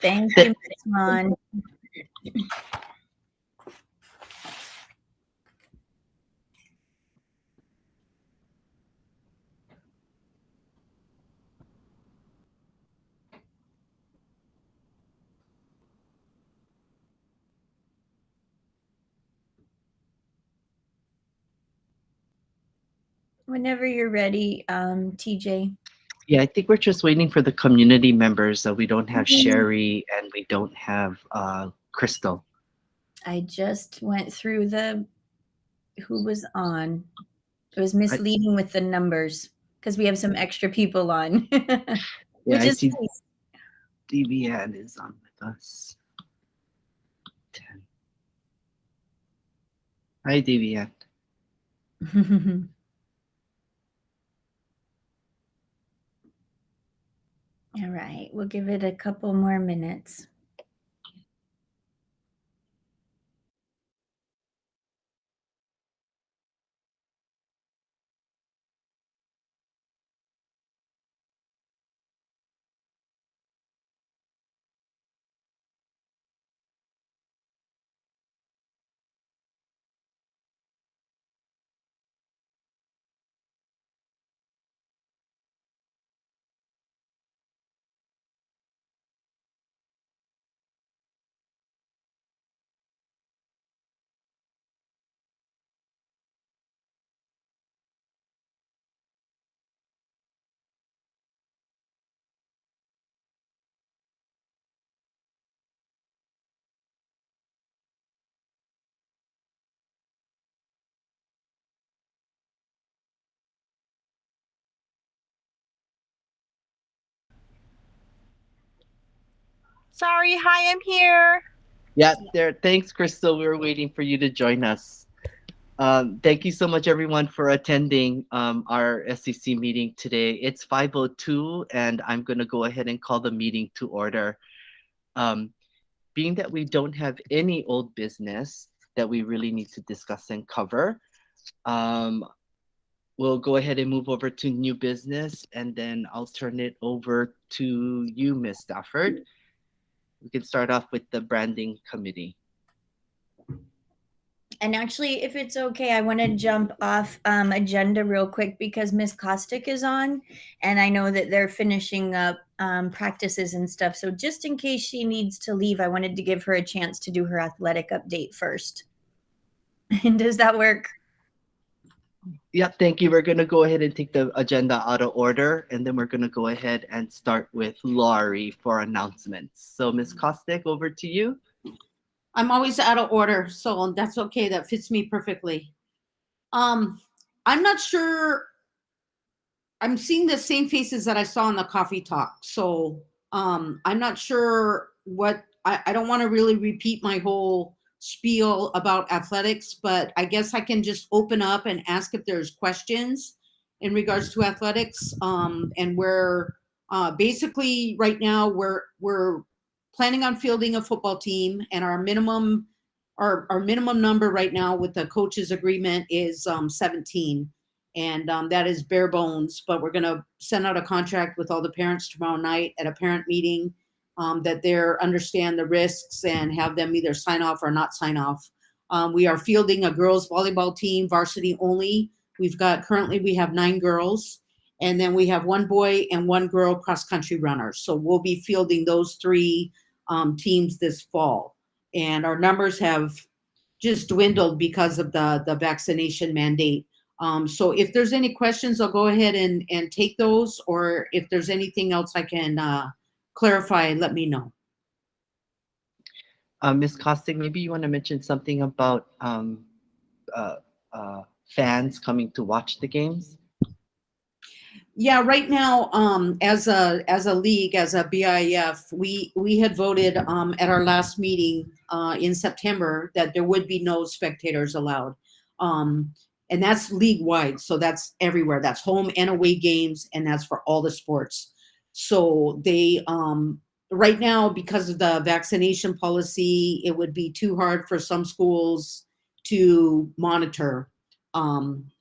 Thank you, Ms. Mon. Whenever you're ready, TJ. Yeah, I think we're just waiting for the community members. We don't have Sherry and we don't have Crystal. I just went through who was on. It was misleading with the numbers because we have some extra people on, Yeah, which I is see nice. DVN is on with us. 10. Hi, DVN. All right, we'll give it a couple more minutes. Sorry, hi, I'm here. Yeah, there. Thanks, Crystal. We were waiting for you to join us. Thank you so much, everyone, for attending our SCC meeting today. It's 5:02, and I'm going to go ahead and call the meeting to order. Um, Being that we don't have any old business that we really need to discuss and cover, um, we'll go ahead and move over to new business, and then I'll turn it over to you, Miss Stafford. We can start off with the branding committee. And actually, if it's okay, I want to jump off agenda real quick because Miss Kostick is on, and I know that they're finishing up practices and stuff. So just in case she needs to leave, I wanted to give her a chance to do her athletic update first. And does that work? Yep, thank you. We're going to go ahead and take the agenda out of order, and then we're going to go ahead and start with Laurie for announcements. So, Miss Kostick, over to you. I'm always out of order, so that's okay. That fits me perfectly. I'm not sure. I'm seeing the same faces that I saw in the coffee talk. So I'm not sure what I don't want to really repeat my whole spiel about athletics, but I guess I can just open up and ask if there's questions in regards to athletics. And we're basically right now we're planning on fielding a football team, and our minimum number right now with the coaches agreement is 17. And that is bare bones, but we're going to send out a contract with all the parents tomorrow night at a parent meeting that they understand the risks and have them either sign off or not sign off. We are fielding a girls volleyball team, varsity only. We have 9 girls, and then we have 1 boy and 1 girl cross country runners. So we'll be fielding those 3 teams this fall. And our numbers have just dwindled because of the vaccination mandate. So if there's any questions, I'll go ahead and take those, or if there's anything else I can clarify, let me know. Ms. Kostick, maybe you want to mention something about uh, fans coming to watch the games? Yeah, right now, as a league, as a BIF, we had voted at our last meeting in September that there would be no spectators allowed. And that's league wide. So that's everywhere. That's home and away games. And that's for all the sports. So they, right now, because of the vaccination policy, it would be too hard for some schools to monitor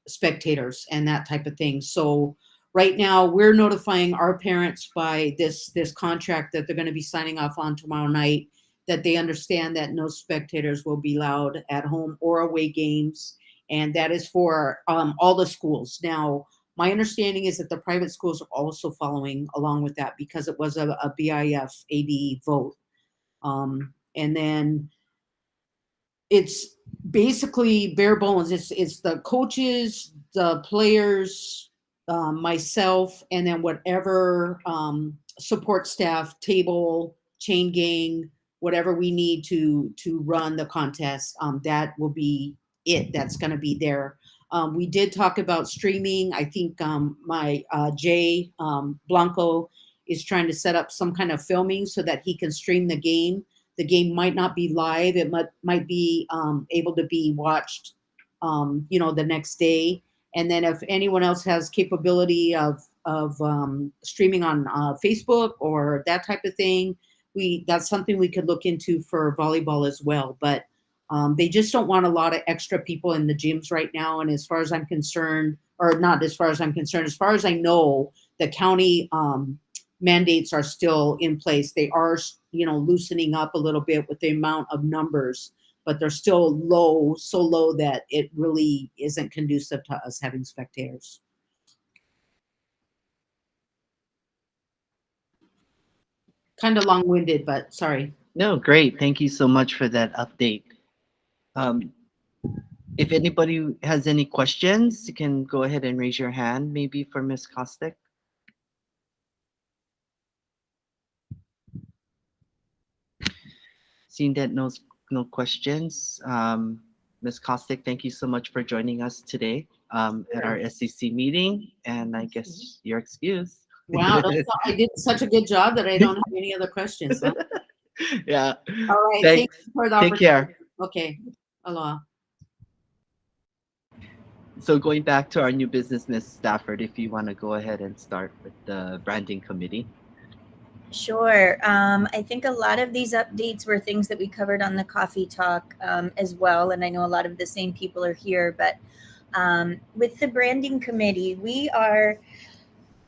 spectators and that type of thing. So right now we're notifying our parents by this contract that they're going to be signing off on tomorrow night, that they understand that no spectators will be allowed at home or away games. And that is for all the schools. Now, my understanding is that the private schools are also following along with that because it was a BIF AD vote. And then it's basically bare bones. It's the coaches, the players, myself, and then whatever support staff, table, chain gang, whatever we need to run the contest. That will be it. That's going to be there. We did talk about streaming. I think my Jay Blanco is trying to set up some kind of filming so that he can stream the game. The game might not be live. It might be able to be watched, the next day. And then if anyone else has capability of streaming on Facebook or that type of thing, that's something we could look into for volleyball as well. But they just don't want a lot of extra people in the gyms right now. And as far as I'm concerned, or not as far as I'm concerned, as far as I know, the county mandates are still in place. They are, loosening up a little bit with the amount of numbers, but they're still low, so low that it really isn't conducive to us having spectators. Kind of long-winded, but sorry. No, great. Thank you so much for that update. If anybody has any questions, you can go ahead and raise your hand, maybe for Ms. Kostick. Seeing that no questions, Ms. Kostick, thank you so much for joining us today at our SCC meeting, and I guess you're excused. Wow, I did such a good job that I don't have any other questions. Huh? Yeah. All right. Thanks. Thank you for the Take opportunity. care. Okay. Aloha. So going back to our new business, Ms. Stafford, if you want to go ahead and start with the branding committee. Sure. I think a lot of these updates were things that we covered on the coffee talk as well. And I know a lot of the same people are here, but with the branding committee, we are,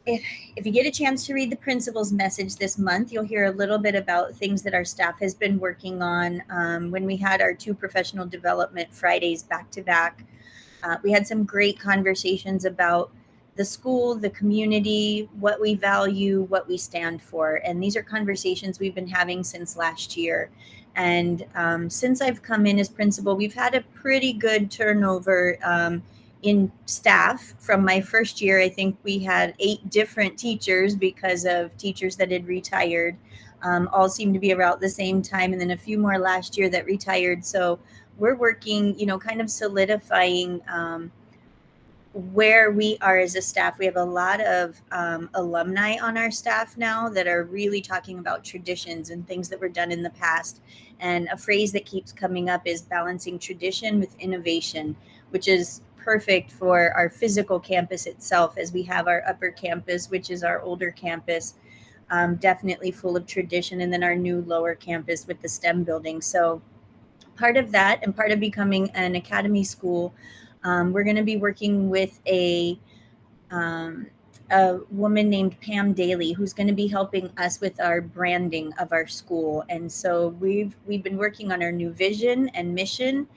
if you get a chance to read the principal's message this month, you'll hear a little bit about things that our staff has been working on. When we had our 2 professional development Fridays back to back, we had some great conversations about the school, the community, what we value, what we stand for. And these are conversations we've been having since last year. And since I've come in as principal, we've had a pretty good turnover in staff. From my first year, I think we had 8 different teachers because of teachers that had retired. All seemed to be around the same time, and then a few more last year that retired. So we're working, kind of solidifying where we are as a staff. We have a lot of alumni on our staff now that are really talking about traditions and things that were done in the past. And a phrase that keeps coming up is balancing tradition with innovation, which is perfect for our physical campus itself, as we have our upper campus, which is our older campus, definitely full of tradition, and then our new lower campus with the STEM building. So part of that, and part of becoming an academy school, we're going to be working with a woman named Pam Daly, who's going to be helping us with our branding of our school. And so we've been working on our new vision and mission,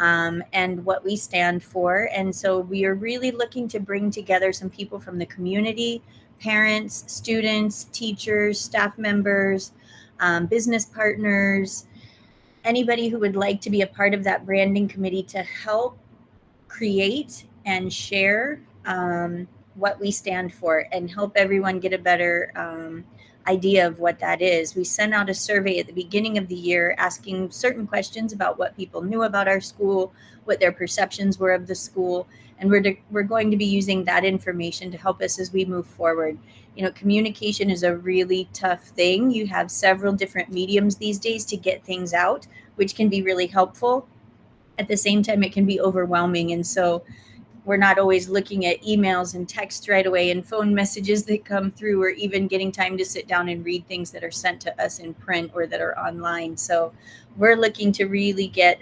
and what we stand for. And so we are really looking to bring together some people from the community, parents, students, teachers, staff members, business partners, anybody who would like to be a part of that branding committee to help create and share what we stand for and help everyone get a better idea of what that is. We sent out a survey at the beginning of the year asking certain questions about what people knew about our school, what their perceptions were of the school, and we're going to be using that information to help us as we move forward. Communication is a really tough thing. You have several different mediums these days to get things out, which can be really helpful. At the same time, it can be overwhelming. And so we're not always looking at emails and texts right away and phone messages that come through, or even getting time to sit down and read things that are sent to us in print or that are online. So we're looking to really get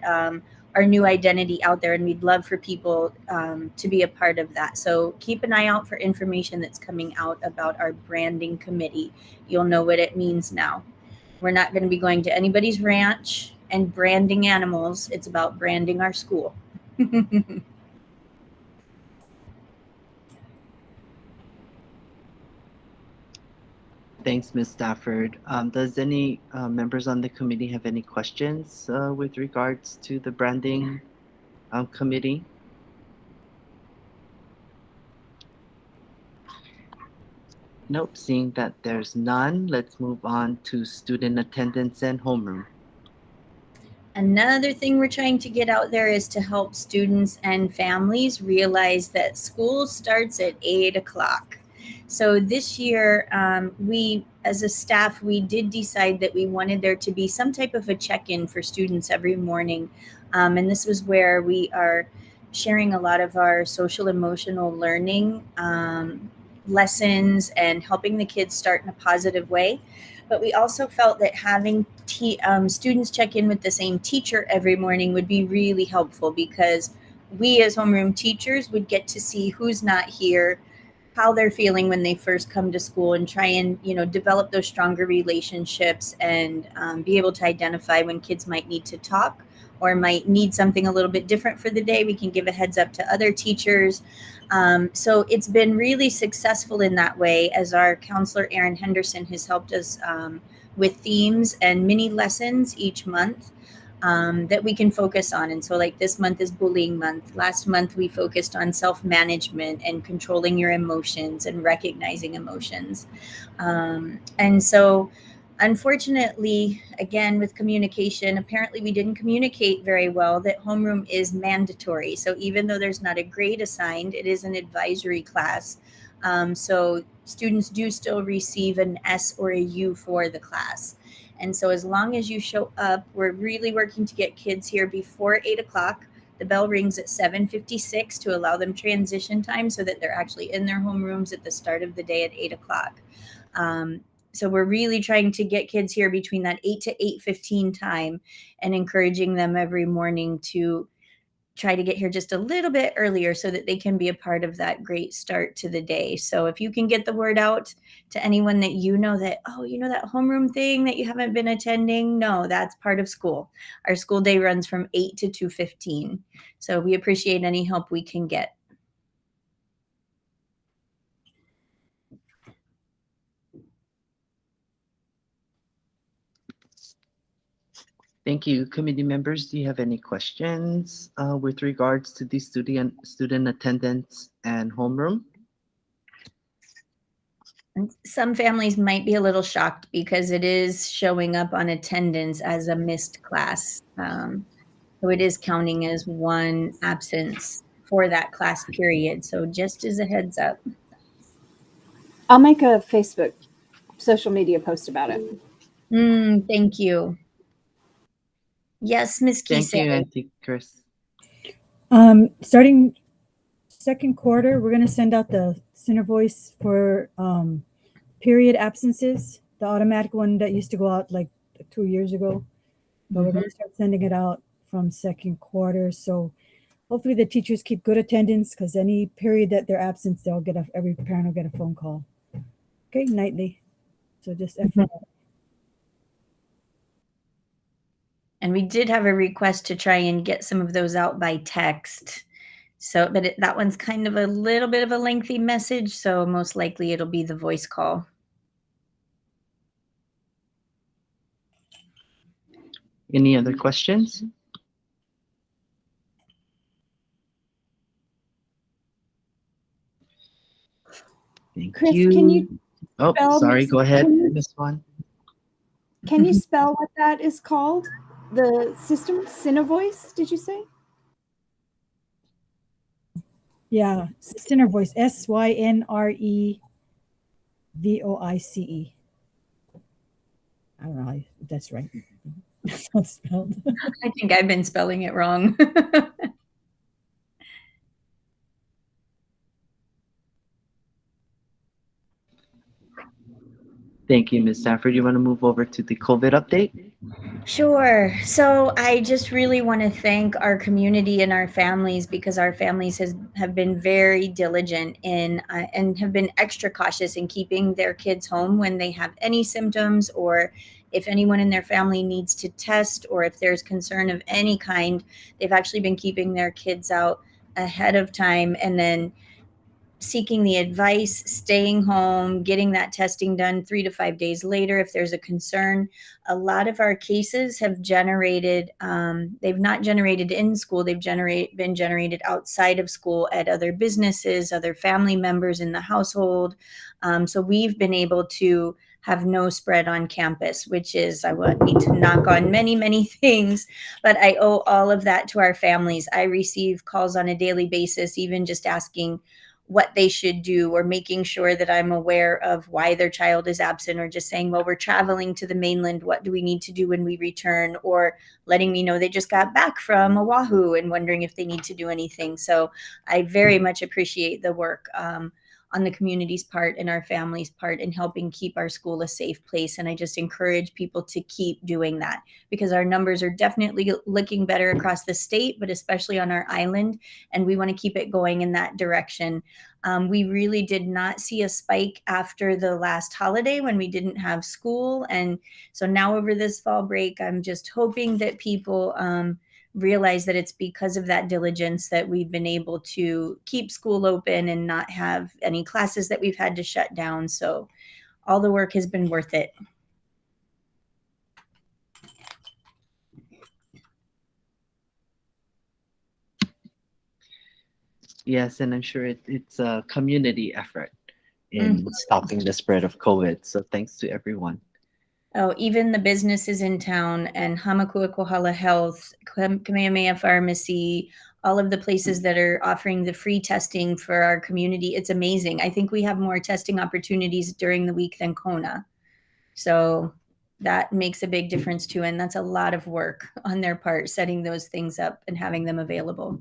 our new identity out there, and we'd love for people to be a part of that. So keep an eye out for information that's coming out about our branding committee. You'll know what it means now. We're not going to be going to anybody's ranch and branding animals. It's about branding our school. Thanks, Ms. Stafford. Does any members on the committee have any questions with regards to the branding committee? Nope, seeing that there's none, let's move on to student attendance and homeroom. Another thing we're trying to get out there is to help students and families realize that school starts at 8 o'clock. So this year, we, as a staff, we did decide that we wanted there to be some type of a check-in for students every morning. And this was where we are sharing a lot of our social emotional learning lessons and helping the kids start in a positive way. But we also felt that having students check in with the same teacher every morning would be really helpful, because we as homeroom teachers would get to see who's not here, how they're feeling when they first come to school, and try and develop those stronger relationships, and be able to identify when kids might need to talk or might need something a little bit different for the day. We can give a heads up to other teachers. So it's been really successful in that way, as our counselor Erin Henderson has helped us with themes and mini lessons each month that we can focus on. And so, like, this month is bullying month. Last month we focused on self-management and controlling your emotions and recognizing emotions. And so, unfortunately, again, with communication, apparently we didn't communicate very well that homeroom is mandatory. So even though there's not a grade assigned, it is an advisory class. So students do still receive an S or a U for the class. And so as long as you show up, we're really working to get kids here before 8 o'clock. The bell rings at 7:56 to allow them transition time so that they're actually in their homerooms at the start of the day at 8 o'clock. So we're really trying to get kids here between that 8 to 8:15 time, and encouraging them every morning to try to get here just a little bit earlier so that they can be a part of that great start to the day. So if you can get the word out to anyone that that, oh, that homeroom thing that you haven't been attending, no, that's part of school. Our school day runs from 8 to 2:15. So we appreciate any help we can get. Thank you. Committee members, do you have any questions with regards to the student attendance and homeroom? And some families might be a little shocked because it is showing up on attendance as a missed class. So it is counting as one absence for that class period. So just as a heads up. I'll make a Facebook social media post about it. Thank you. Yes, Ms. Thank you, Kise. Auntie Chris. Starting second quarter, we're going to send out the Center Voice for period absences, the automatic one that used to go out like 2 years ago. But we're going to start sending it out from second quarter. So hopefully the teachers keep good attendance, because any period that they're absent, every parent will get a phone call. Okay, nightly. So just FYI. And we did have a request to try and get some of those out by text. So, but that one's kind of a little bit of a lengthy message. So most likely it'll be the voice call. Any other questions? Thank Chris, you. can you Oh, spell sorry. this- Go ahead, can you- Miss Swan. Can you spell what that is called? The system, Cinevoice, did you say? Yeah, Center Voice, SYNREVOICE. I don't know if that's right. That's not spelled. I think I've been spelling it wrong. Thank you, Ms. Stafford. You want to move over to the COVID update? Sure. So I just really want to thank our community and our families, because our families have been very diligent in and have been extra cautious in keeping their kids home when they have any symptoms, or if anyone in their family needs to test, or if there's concern of any kind. They've actually been keeping their kids out ahead of time, and then seeking the advice, staying home, getting that testing done 3 to 5 days later if there's a concern. A lot of our cases have generated, they've not generated in school, they've been generated outside of school at other businesses, other family members in the household. So we've been able to have no spread on campus, which is, I need to knock on many, many things, but I owe all of that to our families. I receive calls on a daily basis, even just asking what they should do, or making sure that I'm aware of why their child is absent, or just saying, well, we're traveling to the mainland, what do we need to do when we return, or letting me know they just got back from Oahu and wondering if they need to do anything. So I very much appreciate the work on the community's part and our family's part in helping keep our school a safe place. And I just encourage people to keep doing that, because our numbers are definitely looking better across the state, but especially on our island. And we want to keep it going in that direction. We really did not see a spike after the last holiday when we didn't have school. And so now over this fall break, I'm just hoping that people realize that it's because of that diligence that we've been able to keep school open and not have any classes that we've had to shut down. So all the work has been worth it. Yes, and I'm sure it's a community effort in stopping the spread of COVID. So thanks to everyone. Oh, even the businesses in town and Hamakua Kohala Health, Kamehameha Pharmacy, all of the places that are offering the free testing for our community. It's amazing. I think we have more testing opportunities during the week than Kona. So that makes a big difference too. And that's a lot of work on their part, setting those things up and having them available.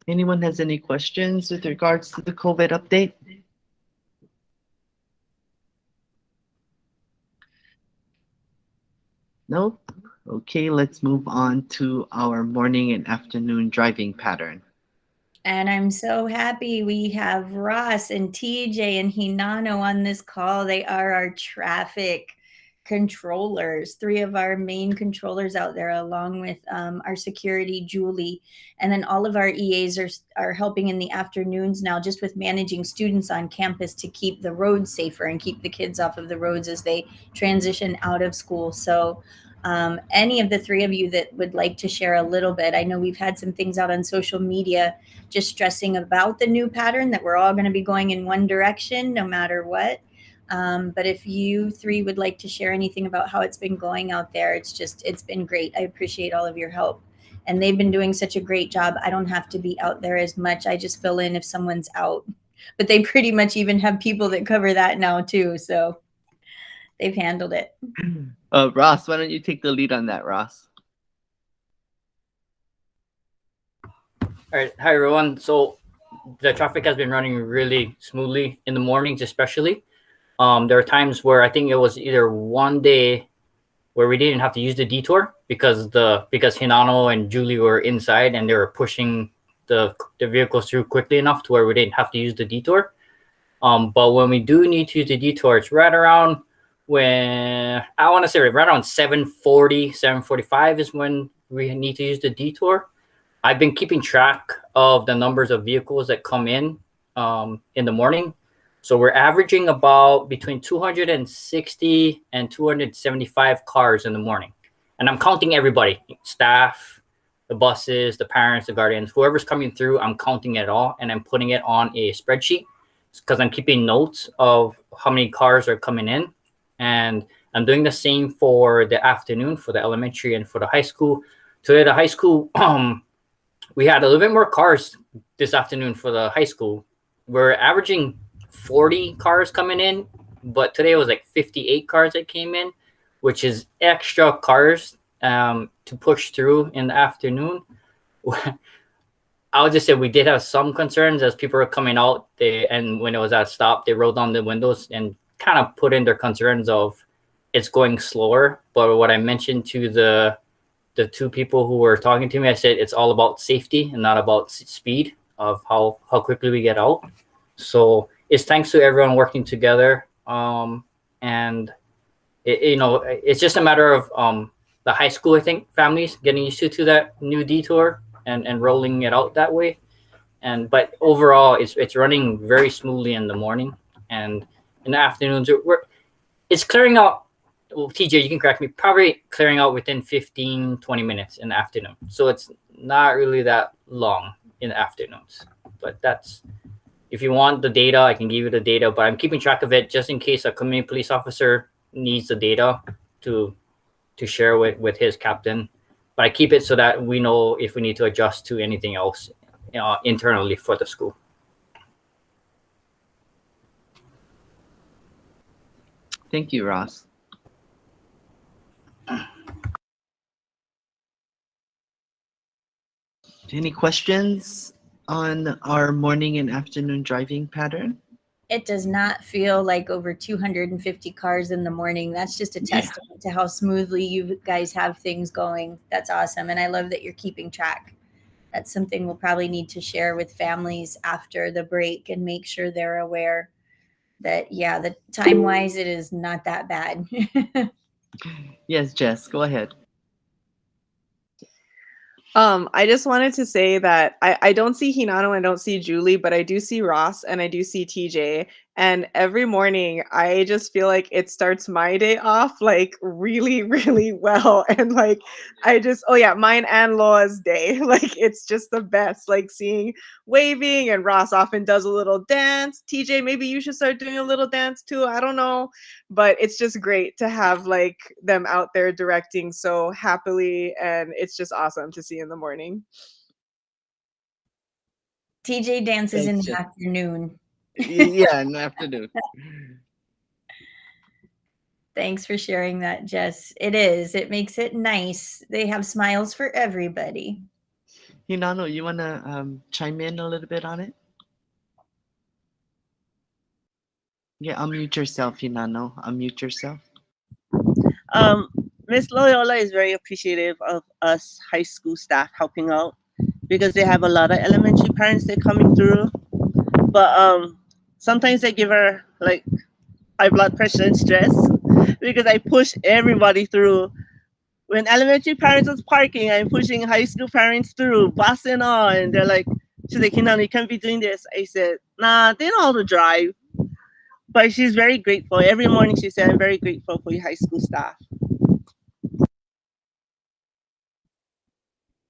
Anyone has any questions with regards to the COVID update? Nope. Okay, let's move on to our morning and afternoon driving pattern. And I'm so happy we have Ross and TJ and Hinano on this call. They are our traffic controllers, 3 of our main controllers out there, along with our security, Julie. And then all of our EAs are helping in the afternoons now, just with managing students on campus to keep the roads safer and keep the kids off of the roads as they transition out of school. So any of the 3 of you that would like to share a little bit, I know we've had some things out on social media just stressing about the new pattern, that we're all going to be going in one direction no matter what. But if you 3 would like to share anything about how it's been going out there, it's been great. I appreciate all of your help. And they've been doing such a great job. I don't have to be out there as much. I just fill in if someone's out. But they pretty much even have people that cover that now too. So they've handled it. Ross, why don't you take the lead on that, Ross? All right. Hi, everyone. So the traffic has been running really smoothly in the mornings, especially. There are times where I think it was either one day where we didn't have to use the detour because Hinano and Julie were inside and they were pushing the vehicles through quickly enough to where we didn't have to use the detour. But when we do need to use the detour, it's right around when I want to say right around 7:40, 7:45 is when we need to use the detour. I've been keeping track of the numbers of vehicles that come in the morning. So we're averaging about between 260 and 275 cars in the morning. And I'm counting everybody, staff, the buses, the parents, the guardians, whoever's coming through, I'm counting it all and I'm putting it on a spreadsheet because I'm keeping notes of how many cars are coming in. And I'm doing the same for the afternoon for the elementary and for the high school. Today, the high school, we had a little bit more cars this afternoon for the high school. We're averaging 40 cars coming in, but today it was like 58 cars that came in, which is extra cars to push through in the afternoon. I would just say we did have some concerns as people were coming out. And when it was at a stop, they rolled down the windows and kind of put in their concerns of it's going slower. But what I mentioned to the two people who were talking to me, I said it's all about safety and not about speed of how quickly we get out. So it's thanks to everyone working together. And it's just a matter of the high school, I think, families getting used to that new detour and rolling it out that way. But overall, it's running very smoothly in the morning, and in the afternoons it's clearing out. Well, TJ, you can correct me, probably clearing out within 15, 20 minutes in the afternoon. So it's not really that long in the afternoons. But that's, if you want the data, I can give you the data, but I'm keeping track of it just in case a community police officer needs the data to share with his captain. But I keep it so that we know if we need to adjust to anything else internally for the school. Thank you, Ross. Any questions on our morning and afternoon driving pattern? It does not feel like over 250 cars in the morning. That's just a testament to how smoothly you guys have things going. That's awesome. And I love that you're keeping track. That's something we'll probably need to share with families after the break and make sure they're aware that, yeah, the time-wise, it is not that bad. Yes, Jess, go ahead. I just wanted to say that I don't see Hinano, I don't see Julie, but I do see Ross and I do see TJ. And every morning I just feel like it starts my day off like really, really well. And like mine and Laura's day. Like it's just the best. Like seeing waving, and Ross often does a little dance. TJ, maybe you should start doing a little dance too. I don't know. But it's just great to have like them out there directing so happily, and it's just awesome to see in the morning. TJ dances in Thanks, the Jess. afternoon. Yeah, in the afternoon. Thanks for sharing that, Jess. It makes it nice. They have smiles for everybody. Hinano, you want to chime in a little bit on it? Yeah, unmute yourself, Hinano. Unmute yourself. Miss Loyola is very appreciative of us high school staff helping out because they have a lot of elementary parents that coming through. But sometimes they give her like high blood pressure and stress because I push everybody through. When elementary parents was parking, I'm pushing high school parents through, busing on, and they're like, she's like, Hinano, you can't be doing this. I said, nah, they know how to drive. But she's very grateful. Every morning she said, I'm very grateful for your high school staff.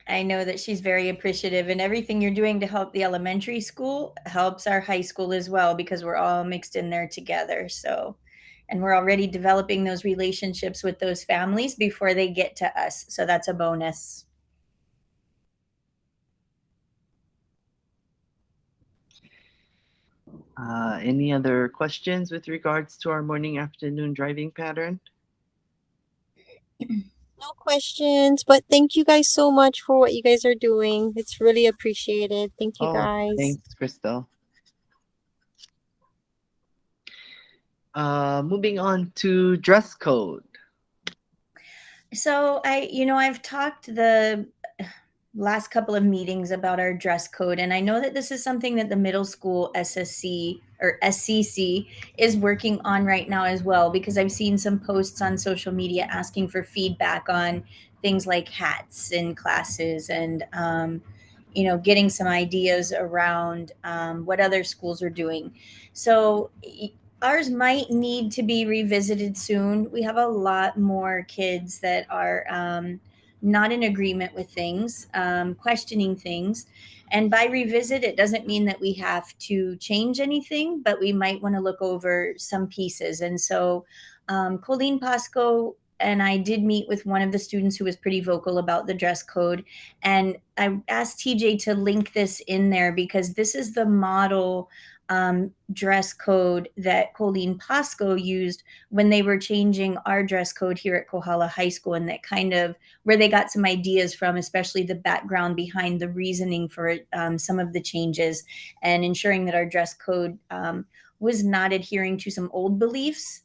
I know that she's very appreciative, and everything you're doing to help the elementary school helps our high school as well, because we're all mixed in there together. So, and we're already developing those relationships with those families before they get to us. So that's a bonus. Any other questions with regards to our morning afternoon driving pattern? No questions, but thank you guys so much for what you guys are doing. It's really appreciated. Thank you guys. Thanks, Crystal. Moving on to dress code. So I've talked the last couple of meetings about our dress code, and I know that this is something that the middle school SSC or SCC is working on right now as well, because I've seen some posts on social media asking for feedback on things like hats in classes, and getting some ideas around what other schools are doing. So ours might need to be revisited soon. We have a lot more kids that are not in agreement with things, questioning things. And by revisit, it doesn't mean that we have to change anything, but we might want to look over some pieces. And so Colleen Pasco and I did meet with one of the students who was pretty vocal about the dress code. And I asked TJ to link this in there because this is the model dress code that Colleen Pasco used when they were changing our dress code here at Kohala High School, and that kind of where they got some ideas from, especially the background behind the reasoning for some of the changes and ensuring that our dress code was not adhering to some old beliefs.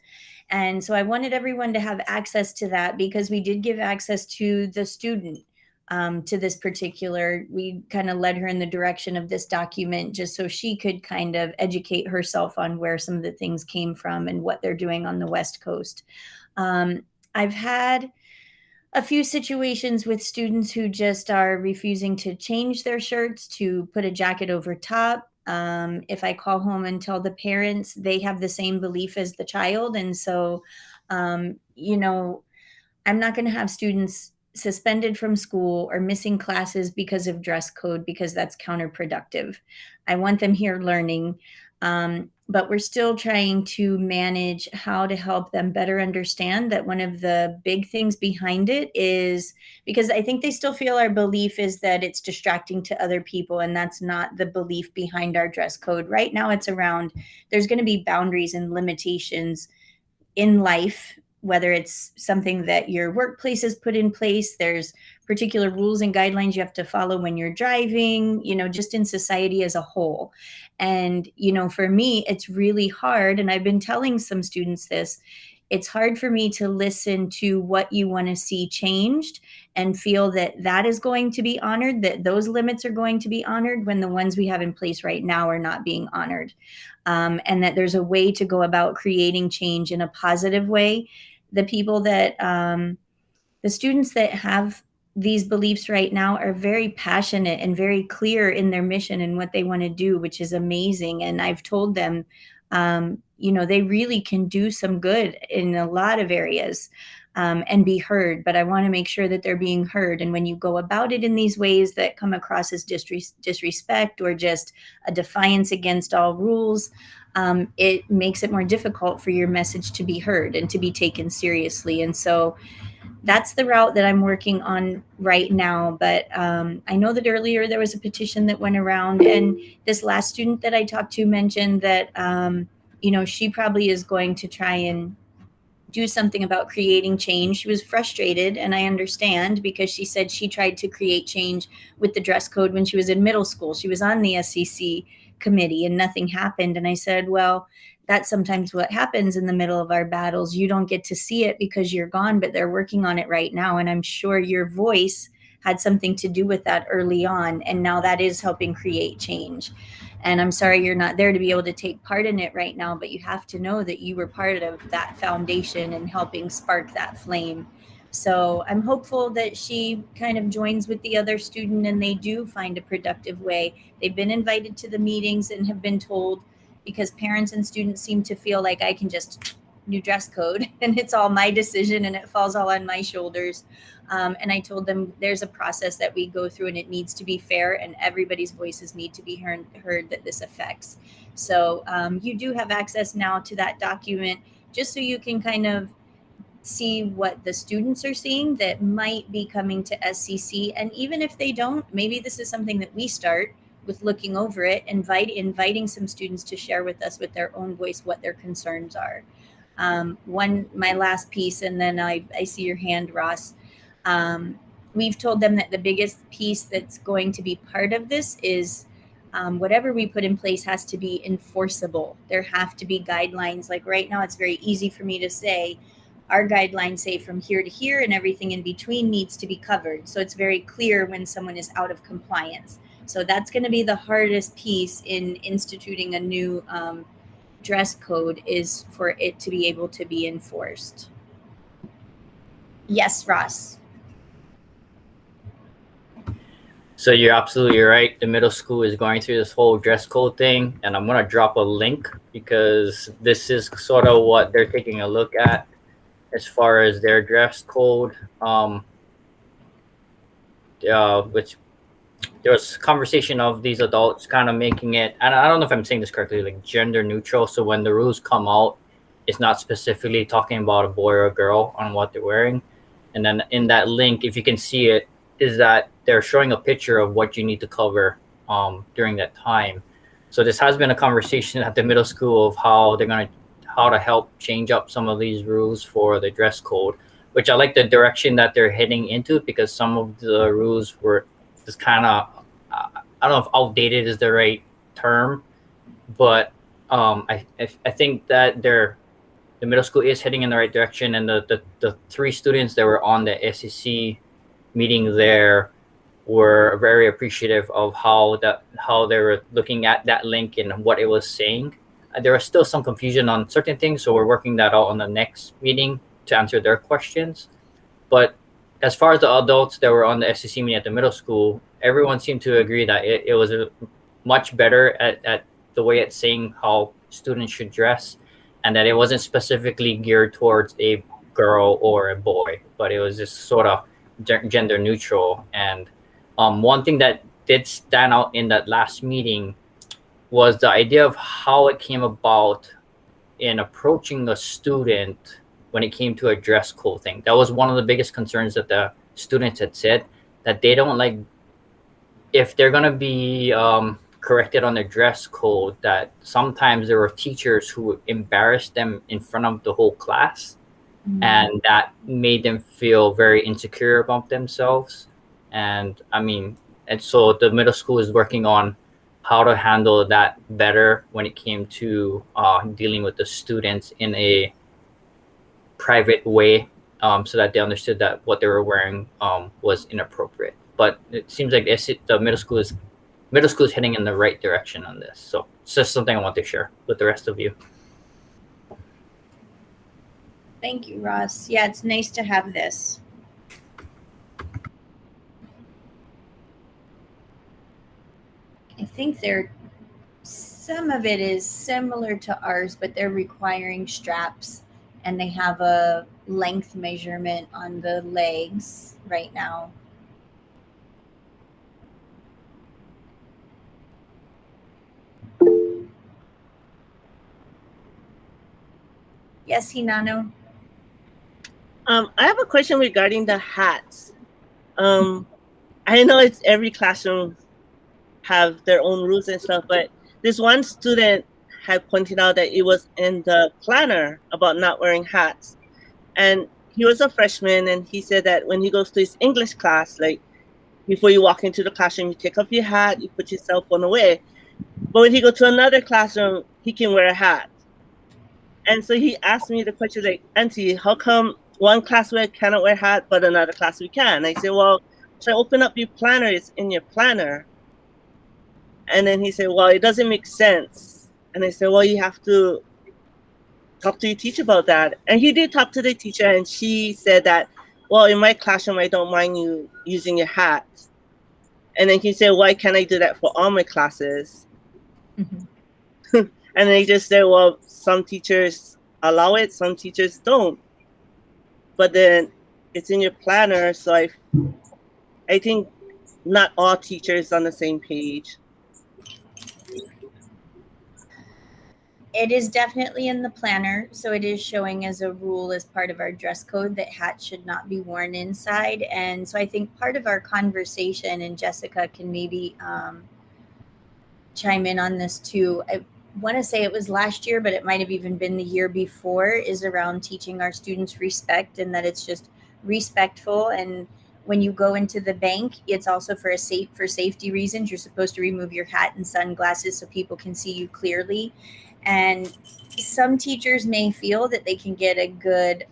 And so I wanted everyone to have access to that because we did give access to the student to this particular, we kind of led her in the direction of this document just so she could kind of educate herself on where some of the things came from and what they're doing on the West Coast. I've had a few situations with students who just are refusing to change their shirts, to put a jacket over top. If I call home and tell the parents, they have the same belief as the child. And so, you know, I'm not going to have students suspended from school or missing classes because of dress code, because that's counterproductive. I want them here learning. But we're still trying to manage how to help them better understand that one of the big things behind it is because I think they still feel our belief is that it's distracting to other people, and that's not the belief behind our dress code. Right now, it's around there's going to be boundaries and limitations in life, whether it's something that your workplace has put in place, there's particular rules and guidelines you have to follow when you're driving, you know, just in society as a whole. And, you know, for me, it's really hard. And I've been telling some students this, it's hard for me to listen to what you want to see changed and feel that that is going to be honored, that those limits are going to be honored when the ones we have in place right now are not being honored. And that there's a way to go about creating change in a positive way. The people that, the students that have these beliefs right now are very passionate and very clear in their mission and what they want to do, which is amazing. And I've told them, you know, they really can do some good in a lot of areas and be heard. But I want to make sure that they're being heard. And when you go about it in these ways that come across as disrespect or just a defiance against all rules, it makes it more difficult for your message to be heard and to be taken seriously. And so that's the route that I'm working on right now. But I know that earlier there was a petition that went around, and this last student that I talked to mentioned that, you know, she probably is going to try and do something about creating change. She was frustrated, and I understand, because she said she tried to create change with the dress code when she was in middle school. She was on the SCC committee and nothing happened. And I said, well, that's sometimes what happens in the middle of our battles. You don't get to see it because you're gone, but they're working on it right now. And I'm sure your voice had something to do with that early on. And now that is helping create change. And I'm sorry you're not there to be able to take part in it right now, but you have to know that you were part of that foundation and helping spark that flame. So I'm hopeful that she kind of joins with the other student and they do find a productive way. They've been invited to the meetings and have been told, because parents and students seem to feel like I can just new dress code and it's all my decision and it falls all on my shoulders. And I told them there's a process that we go through and it needs to be fair and everybody's voices need to be heard that this affects. So you do have access now to that document just so you can kind of see what the students are seeing that might be coming to SCC. And even if they don't, maybe this is something that we start with looking over it, inviting some students to share with us with their own voice what their concerns are. My last piece, and then I see your hand, Ross. We've told them that the biggest piece that's going to be part of this is whatever we put in place has to be enforceable. There have to be guidelines. Like right now, it's very easy for me to say, our guidelines say from here to here and everything in between needs to be covered. So it's very clear when someone is out of compliance. So that's going to be the hardest piece in instituting a new dress code, is for it to be able to be enforced. Yes, Ross. So you're absolutely right. The middle school is going through this whole dress code thing, and I'm going to drop a link because this is sort of what they're taking a look at as far as their dress code. Which there was conversation of these adults kind of making it, and I don't know if I'm saying this correctly, like gender neutral. So when the rules come out, it's not specifically talking about a boy or a girl on what they're wearing. And then in that link, if you can see it, is that they're showing a picture of what you need to cover during that time. So this has been a conversation at the middle school of how to help change up some of these rules for the dress code, which I like the direction that they're heading into, because some of the rules were just kind of, I don't know if outdated is the right term, but I think that the middle school is heading in the right direction, and the 3 students that were on the SCC meeting there were very appreciative of how they were looking at that link and what it was saying. There was still some confusion on certain things, so we're working that out on the next meeting to answer their questions. But as far as the adults that were on the SCC meeting at the middle school, everyone seemed to agree that it was much better at the way it's saying how students should dress, and that it wasn't specifically geared towards a girl or a boy, but it was just sort of gender neutral. And one thing that did stand out in that last meeting was the idea of how it came about in approaching the student when it came to a dress code thing. That was one of the biggest concerns that the students had said, that they don't like, if they're going to be corrected on their dress code, that sometimes there were teachers who embarrassed them in front of the whole class. And that made them feel very insecure about themselves. And so the middle school is working on how to handle that better when it came to dealing with the students in a private way, so that they understood that what they were wearing was inappropriate. But it seems like the middle school is heading in the right direction on this. So it's just something I want to share with the rest of you. Thank you, Ross. Yeah, it's nice to have this. I think some of it is similar to ours, but they're requiring straps, and they have a length measurement on the legs right now. Yes, Hinano? I have a question regarding the hats. I know it's every classroom have their own rules and stuff, but this one student had pointed out that it was in the planner about not wearing hats. And he was a freshman, and he said that when he goes to his English class, like before you walk into the classroom, you take off your hat, you put your cell phone away. But when he go to another classroom, he can wear a hat. And so he asked me the question, like, Auntie, how come one class we cannot wear hat, but another class we can? I said, well, try open up your planner. It's in your planner. And then he said, well, it doesn't make sense. And I said, well, you have to talk to your teacher about that. And he did talk to the teacher, and she said that, well, in my classroom, I don't mind you using your hat. And then he said, why can't I do that for all my classes? Mm-hmm. And they just said, well, some teachers allow it, some teachers don't. But then it's in your planner, so I think not all teachers on the same page. It is definitely in the planner, so it is showing as a rule as part of our dress code that hats should not be worn inside. And so I think part of our conversation, and Jessica can maybe chime in on this too, I want to say it was last year, but it might have even been the year before, is around teaching our students respect, and that it's just respectful. And when you go into the bank, it's also for safety reasons. You're supposed to remove your hat and sunglasses so people can see you clearly. And some teachers may feel that they can get a good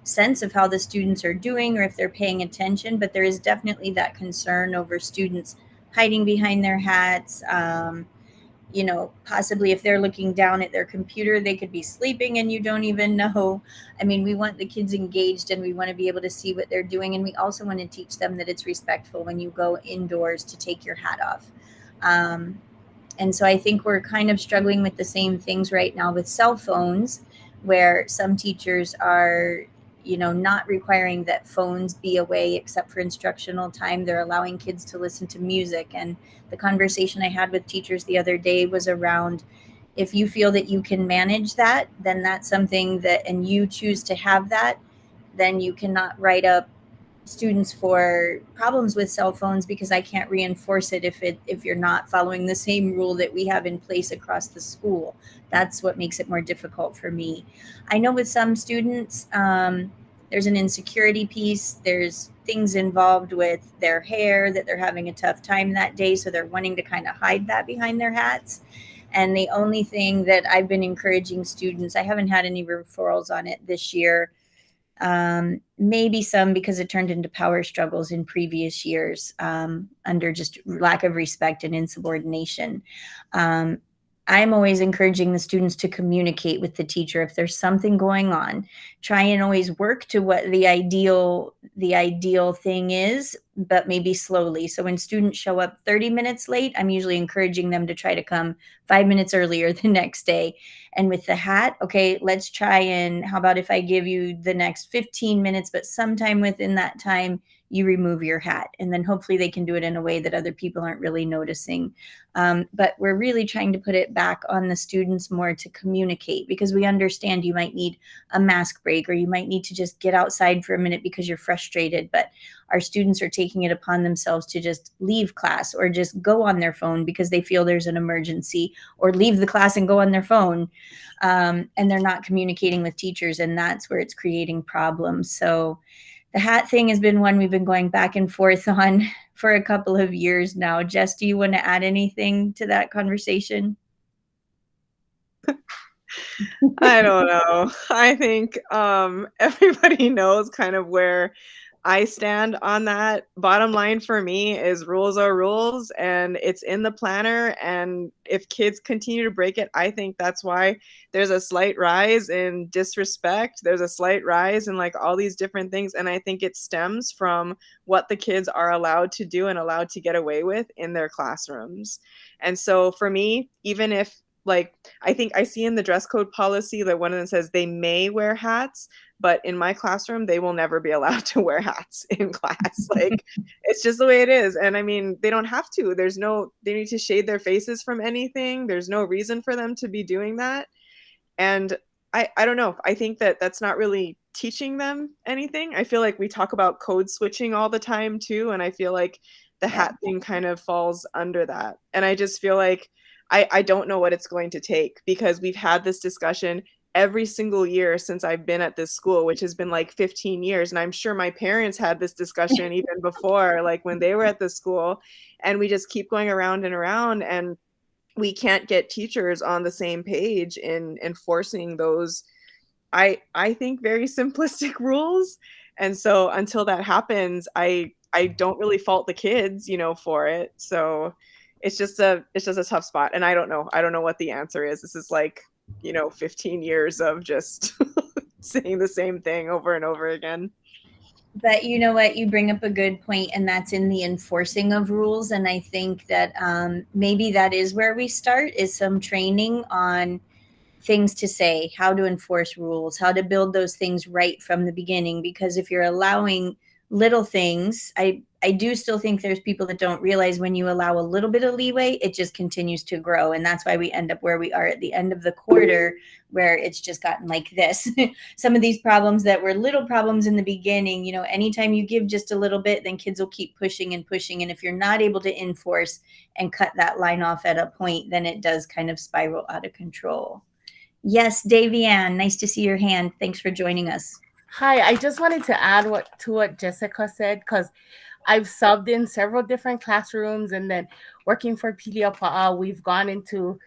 sense of how the students are doing or if they're paying attention, but there is definitely that concern over students hiding behind their hats. Possibly if they're looking down at their computer, they could be sleeping and you don't even know. I mean, we want the kids engaged, and we want to be able to see what they're doing. And we also want to teach them that it's respectful when you go indoors to take your hat off. And so I think we're kind of struggling with the same things right now with cell phones, where some teachers are, not requiring that phones be away except for instructional time. They're allowing kids to listen to music. And the conversation I had with teachers the other day was around, if you feel that you can manage that, then that's something that, and you choose to have that, then you cannot write up students for problems with cell phones because I can't reinforce it if you're not following the same rule that we have in place across the school. That's what makes it more difficult for me. I know with some students, there's an insecurity piece. There's things involved with their hair that they're having a tough time that day, so they're wanting to kind of hide that behind their hats. And the only thing that I've been encouraging students, I haven't had any referrals on it this year. Maybe some because it turned into power struggles in previous years under just lack of respect and insubordination. I'm always encouraging the students to communicate with the teacher if there's something going on. Try and always work to what the ideal thing is, but maybe slowly. So when students show up 30 minutes late, I'm usually encouraging them to try to come 5 minutes earlier the next day. And with the hat, okay, let's try and how about if I give you the next 15 minutes, but sometime within that time, you remove your hat. And then hopefully they can do it in a way that other people aren't really noticing. But we're really trying to put it back on the students more to communicate, because we understand you might need a mask break or you might need to just get outside for a minute because you're frustrated. But our students are taking it upon themselves to just leave class or just go on their phone because they feel there's an emergency, or leave the class and go on their phone. And they're not communicating with teachers, and that's where it's creating problems. So the hat thing has been one we've been going back and forth on for a couple of years now. Jess, do you want to add anything to that conversation? I don't know. I think everybody knows kind of where I stand on that. Bottom line for me is rules are rules, and it's in the planner. And if kids continue to break it, I think that's why there's a slight rise in disrespect. There's a slight rise in like all these different things. And I think it stems from what the kids are allowed to do and allowed to get away with in their classrooms. And so for me, even if like, I think I see in the dress code policy that one of them says they may wear hats, but in my classroom, they will never be allowed to wear hats in class. Like, it's just the way it is. And I mean, they don't have to. They need to shade their faces from anything. There's no reason for them to be doing that. And I don't know. I think that that's not really teaching them anything. I feel like we talk about code switching all the time too. And I feel like the hat thing kind of falls under that. And I just feel like, I don't know what it's going to take, because we've had this discussion every single year since I've been at this school, which has been like 15 years. And I'm sure my parents had this discussion even before, like when they were at the school, and we just keep going around and around, and we can't get teachers on the same page in enforcing those, I think, very simplistic rules. And so until that happens, I don't really fault the kids, for it. So it's just a tough spot. And I don't know what the answer is. This is like, 15 years of just saying the same thing over and over again. But you know what? You bring up a good point, and that's in the enforcing of rules. And I think that maybe that is where we start, is some training on things to say, how to enforce rules, how to build those things right from the beginning. Because if you're allowing little things, I do still think there's people that don't realize when you allow a little bit of leeway, it just continues to grow. And that's why we end up where we are at the end of the quarter, where it's just gotten like this. Some of these problems that were little problems in the beginning, anytime you give just a little bit, then kids will keep pushing and pushing. And if you're not able to enforce and cut that line off at a point, then it does kind of spiral out of control. Yes, Davianne, nice to see your hand. Thanks for joining us. Hi, I just wanted to add to what Jessica said, because I've subbed in several different classrooms, and then working for PDPA, we've gone into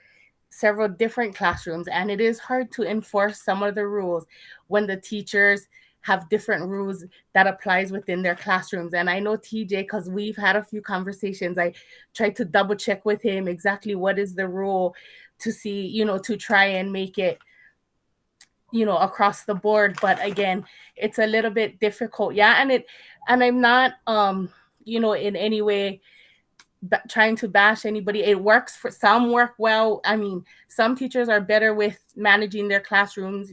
several different classrooms, and it is hard to enforce some of the rules when the teachers have different rules that applies within their classrooms. And I know TJ, because we've had a few conversations, I tried to double check with him exactly what is the rule to see, to try and make it, across the board. But again, it's a little bit difficult. Yeah. And I'm not, in any way trying to bash anybody. It works for some, work well. I mean, some teachers are better with managing their classrooms,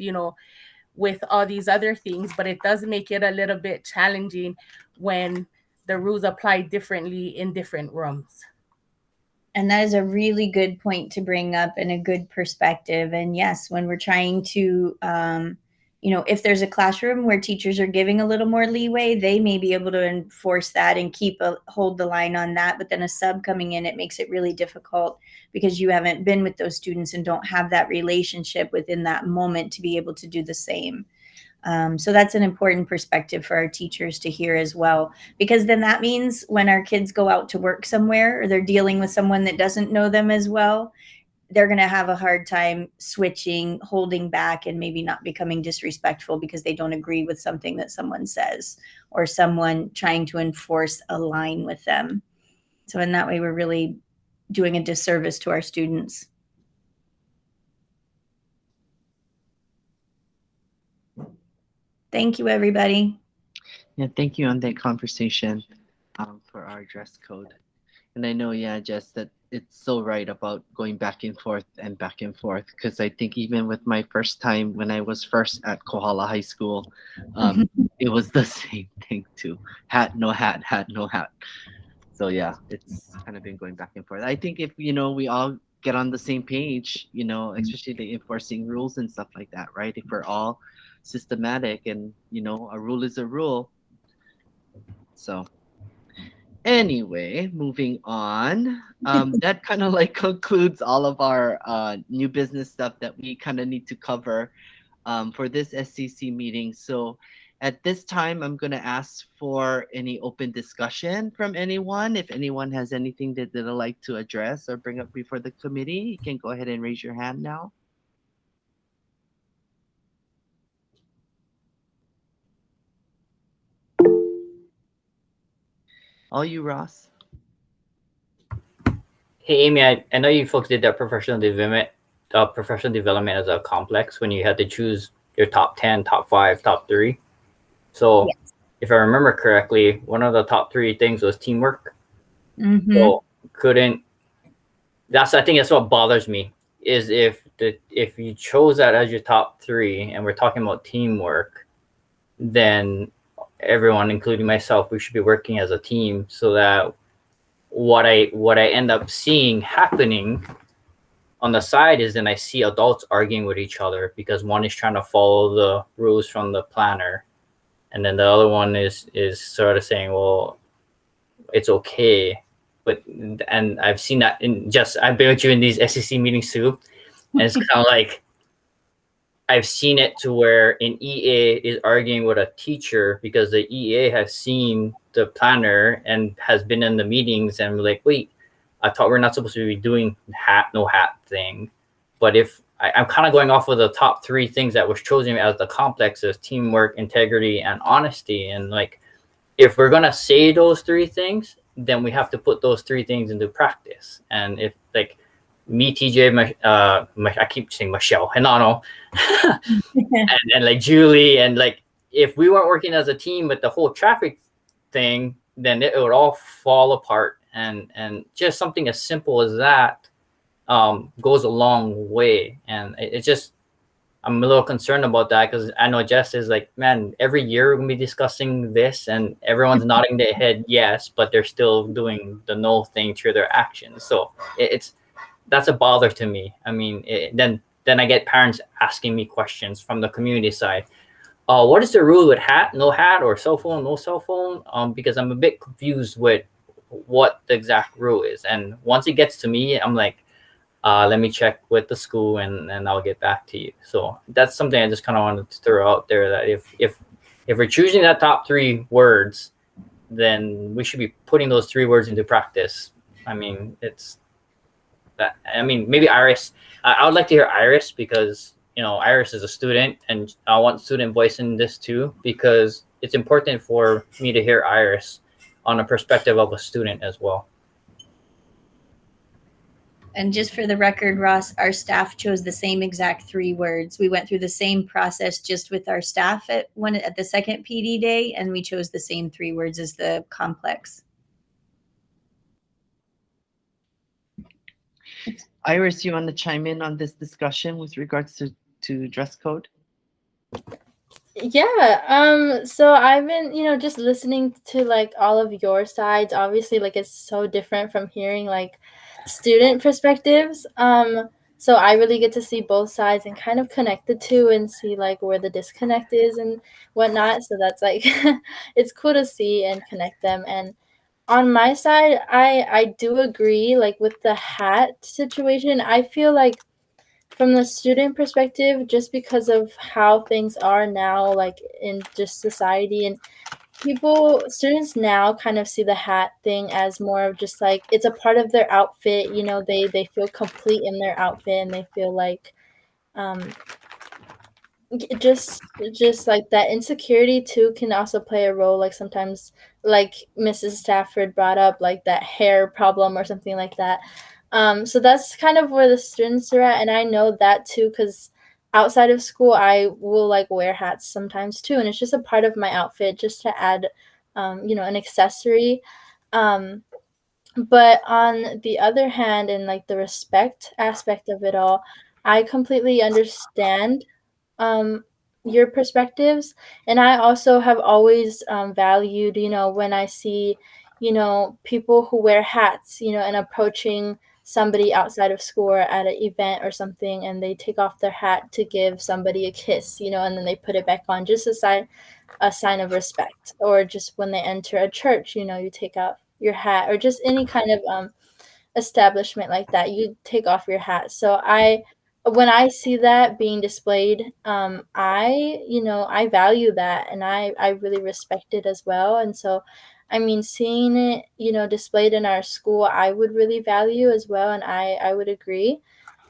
with all these other things, but it does make it a little bit challenging when the rules apply differently in different rooms. And that is a really good point to bring up, and a good perspective. And yes, when we're trying to, if there's a classroom where teachers are giving a little more leeway, they may be able to enforce that and hold the line on that. But then a sub coming in, it makes it really difficult because you haven't been with those students and don't have that relationship within that moment to be able to do the same. So that's an important perspective for our teachers to hear as well, because then that means when our kids go out to work somewhere or they're dealing with someone that doesn't know them as well, they're going to have a hard time switching, holding back, and maybe not becoming disrespectful because they don't agree with something that someone says or someone trying to enforce a line with them. So in that way, we're really doing a disservice to our students. Thank you, everybody. Yeah, thank you on that conversation for our dress code. And I know, yeah, Jess, that it's so right about going back and forth, because I think even with my first time when I was first at Kohala High School, it was the same thing too. Hat, no hat, hat, no hat. So yeah, it's kind of been going back and forth. I think if, we all get on the same page, especially the enforcing rules and stuff like that, right? If we're all systematic and, a rule is a rule. So anyway, moving on. That kind of like concludes all of our new business stuff that we kind of need to cover for this SCC meeting. So at this time, I'm going to ask for any open discussion from anyone. If anyone has anything that they'd like to address or bring up before the committee, you can go ahead and raise your hand now. All you, Ross. Hey, Amy, I know you folks did that professional development as a complex when you had to choose your top 10, top 5, top 3. So yes. If I remember correctly, one of the top 3 things was teamwork. Mm-hmm. So I think that's what bothers me is if you chose that as your top 3 and we're talking about teamwork, then everyone, including myself, we should be working as a team so that what I end up seeing happening on the side is then I see adults arguing with each other because one is trying to follow the rules from the planner. And then the other one is sort of saying, well, it's okay. And I've seen that I've been with you in these SCC meetings too. And it's kind of like, I've seen it to where an EA is arguing with a teacher because the EA has seen the planner and has been in the meetings and like, wait, I thought we're not supposed to be doing no hat thing. But if I'm kind of going off of the top 3 things that was chosen as the complexes: teamwork, integrity, and honesty. And like, if we're going to say those 3 things, then we have to put those 3 things into practice. And if like me, TJ, I keep saying Michelle, Hinano, and like Julie, and like, if we weren't working as a team with the whole traffic thing, then it would all fall apart. And just something as simple as that goes a long way. And I'm a little concerned about that because I know Jess is like, man, every year we're gonna be discussing this, and everyone's nodding their head yes, but they're still doing the no thing through their actions. So that's a bother to me. I mean, then I get parents asking me questions from the community side. What is the rule with hat, no hat, or cell phone, no cell phone? Because I'm a bit confused with what the exact rule is. And once it gets to me, I'm like, let me check with the school and I'll get back to you. So that's something I just kind of wanted to throw out there, that if we're choosing that top 3 words, then we should be putting those 3 words into practice. I mean, maybe Iris. I would like to hear Iris because, Iris is a student, and I want student voice in this too, because it's important for me to hear Iris on a perspective of a student as well. And just for the record, Ross, our staff chose the same exact 3 words. We went through the same process just with our staff at the second PD day, and we chose the same 3 words as the complex. Iris, you want to chime in on this discussion with regards to dress code? Yeah. So I've been, just listening to like all of your sides. Obviously, like, it's so different from hearing like student perspectives. So So I really get to see both sides and kind of connect the two and see like where the disconnect is and whatnot. So that's like it's cool to see and connect them. And on my side, I do agree like with the hat situation. I feel like from the student perspective, just because of how things are now, like in just society and students now kind of see the hat thing as more of just like it's a part of their outfit. You know, they feel complete in their outfit and they feel like um just like that insecurity too can also play a role, like sometimes like Mrs. Stafford brought up like that hair problem or something like that. So that's kind of where the students are at, and I know that too because outside of school I will like wear hats sometimes too, and it's just a part of my outfit just to add an accessory. um but on the other hand, in like the respect aspect of it all, I completely understand um, your perspectives. And I also have always valued, when I see, people who wear hats, and approaching somebody outside of school or at an event or something, and they take off their hat to give somebody a kiss, and then they put it back on, just a sign of respect. Or just when they enter a church, you take out your hat, or just any kind of establishment like that, you take off your hat. So when I see that being displayed, I value that, and I really respect it as well. And so, I mean, seeing it, displayed in our school, I would really value as well. And I would agree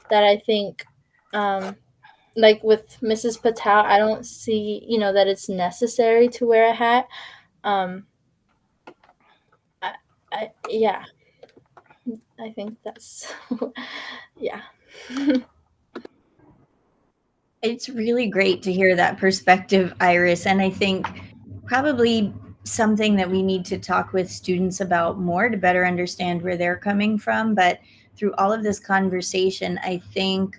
that I think, like with Mrs. Patel, I don't see, that it's necessary to wear a hat. Yeah, I think that's, yeah. It's really great to hear that perspective, Iris. And I think probably something that we need to talk with students about more to better understand where they're coming from. But through all of this conversation, I think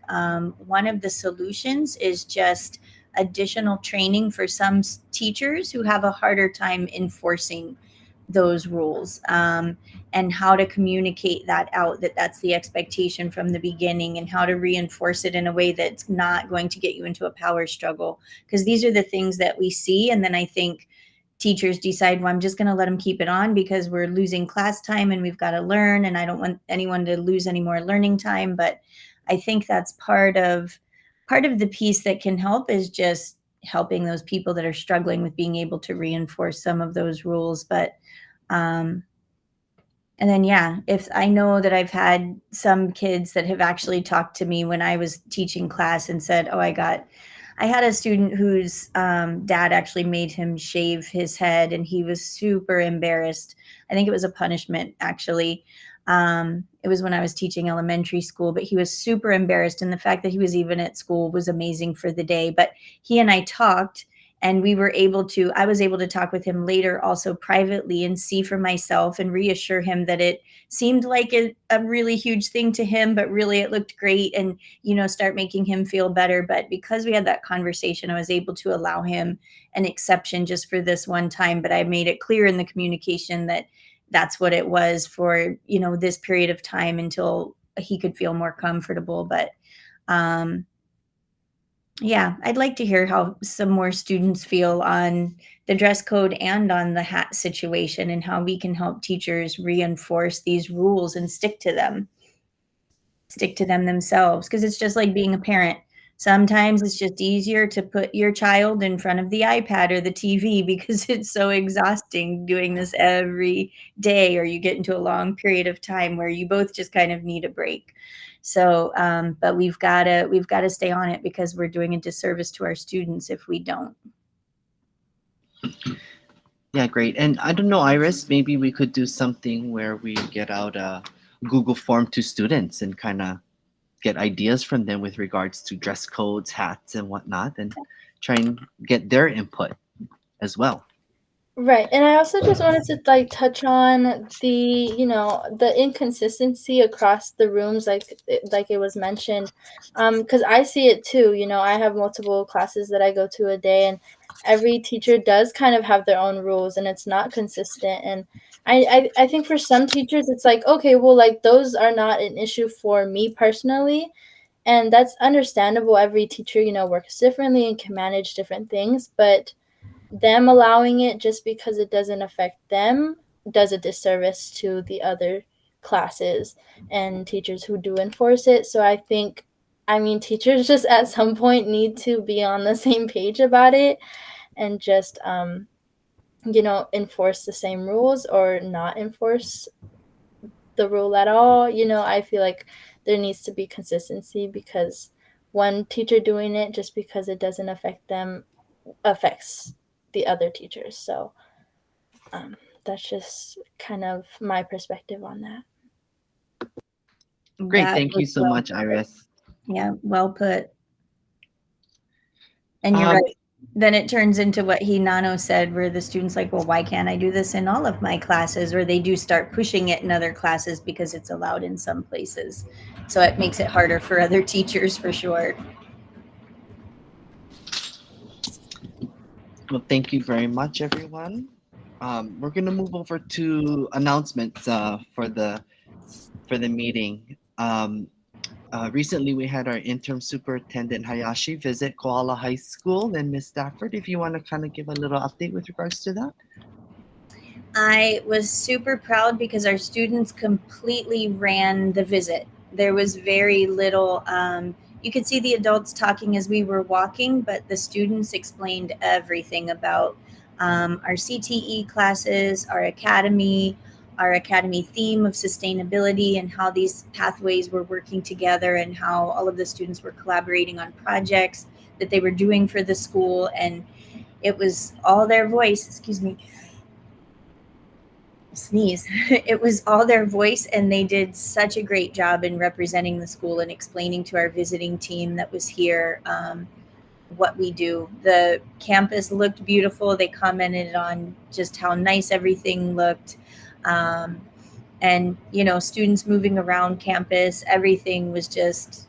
one of the solutions is just additional training for some teachers who have a harder time enforcing those rules, and how to communicate that out, that that's the expectation from the beginning, and how to reinforce it in a way that's not going to get you into a power struggle, because these are the things that we see. And then I think teachers decide, well, I'm just going to let them keep it on because we're losing class time and we've got to learn, and I don't want anyone to lose any more learning time. But I think that's part of the piece that can help, is just helping those people that are struggling with being able to reinforce some of those rules. But and then, yeah, if I know that I've had some kids that have actually talked to me when I was teaching class and said, oh, I had a student whose dad actually made him shave his head, and he was super embarrassed. I think it was a punishment, actually. It was when I was teaching elementary school, but he was super embarrassed. And the fact that he was even at school was amazing for the day. But he and I talked, and I was able to talk with him later also privately and see for myself and reassure him that it seemed like a really huge thing to him, but really it looked great, and, start making him feel better. But because we had that conversation, I was able to allow him an exception just for this one time. But I made it clear in the communication that that's what it was for, this period of time until he could feel more comfortable. But, yeah, I'd like to hear how some more students feel on the dress code and on the hat situation, and how we can help teachers reinforce these rules and stick to them themselves. Because it's just like being a parent. Sometimes it's just easier to put your child in front of the iPad or the TV because it's so exhausting doing this every day, or you get into a long period of time where you both just kind of need a break. So, but we've got to stay on it, because we're doing a disservice to our students if we don't. Yeah, great. And I don't know, Iris, maybe we could do something where we get out a Google form to students and kind of get ideas from them with regards to dress codes, hats, and whatnot, and try and get their input as well. Right. And I also just wanted to like touch on the, the inconsistency across the rooms, like it was mentioned. Because I see it too. I have multiple classes that I go to a day, and every teacher does kind of have their own rules, and it's not consistent. And I think for some teachers it's like, okay, well, like those are not an issue for me personally. And that's understandable. Every teacher, works differently and can manage different things, but them allowing it just because it doesn't affect them does a disservice to the other classes and teachers who do enforce it. So teachers just at some point need to be on the same page about it and just enforce the same rules or not enforce the rule at all. I feel like there needs to be consistency, because one teacher doing it just because it doesn't affect them affects the other teachers. So that's just kind of my perspective on that. Great. That Thank you was so well much, put. Iris. Yeah, well put. And you're right. Then it turns into what Hinano said, where the student's like, well, why can't I do this in all of my classes? Or they do start pushing it in other classes because it's allowed in some places. So it makes it harder for other teachers for sure. Well, thank you very much, everyone. We're going to move over to announcements for the meeting. Recently, we had our interim superintendent Hayashi visit Koala High School. And Ms. Stafford, if you want to kind of give a little update with regards to that. I was super proud because our students completely ran the visit. There was very little, you could see the adults talking as we were walking, but the students explained everything about our CTE classes, our academy theme of sustainability, and how these pathways were working together, and how all of the students were collaborating on projects that they were doing for the school. And it was all their voice, excuse me, sneeze. It was all their voice, and they did such a great job in representing the school and explaining to our visiting team that was here what we do. The campus looked beautiful. They commented on just how nice everything looked. And students moving around campus, everything was just,